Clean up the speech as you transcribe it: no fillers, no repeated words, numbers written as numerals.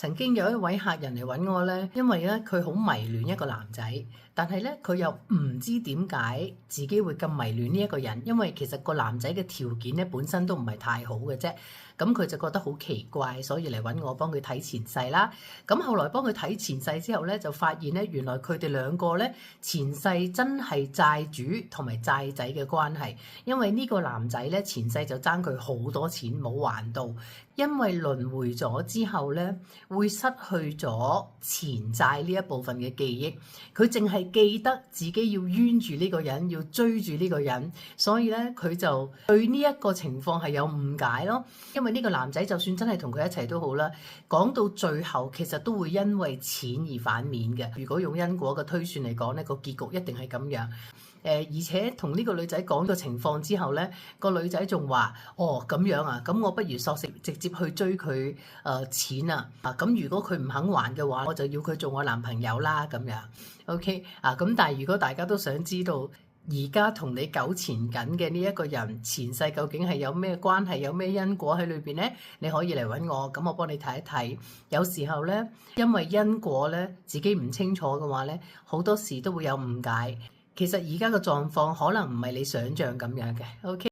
曾經有一位客人嚟揾我呢，因為咧佢好迷戀一個男仔，但係咧佢又唔知點解自己會咁迷戀呢一個人，因為其實個男仔嘅條件咧本身都唔係太好嘅啫。咁佢就覺得好奇怪，所以嚟揾我幫佢睇前世啦。咁後來幫佢睇前世之後咧，就發現咧原來佢哋兩個咧前世真係債主同埋債仔嘅關係，因為呢個男仔咧前世就爭佢好多錢冇還到，因為輪迴咗之後咧會失去咗前債呢一部分嘅記憶，佢淨係記得自己要冤住呢個人，要追住呢個人，所以咧佢就對呢一個情況係有誤解咯。因為呢個男仔就算真係同佢一齊都好啦，講到最後其實都會因為錢而反面嘅。如果用因果嘅推算嚟講，呢個結局一定係咁樣。而且同呢個女仔講個情況之後呢，個女仔仲話：哦咁樣啊，咁我不如索性直接去追佢錢啊！咁如果佢唔肯還嘅話，我就要佢做我男朋友啦咁樣。OK 咁但係如果大家都想知道，而家同你糾纏緊嘅呢一個人前世究竟係有咩關係，有咩因果喺裏邊呢？你可以嚟揾我，咁我幫你睇一睇。有時候呢，因為因果呢，自己唔清楚嘅話呢，好多時都會有誤解。其實而家嘅狀況可能唔係你想象咁樣嘅。OK。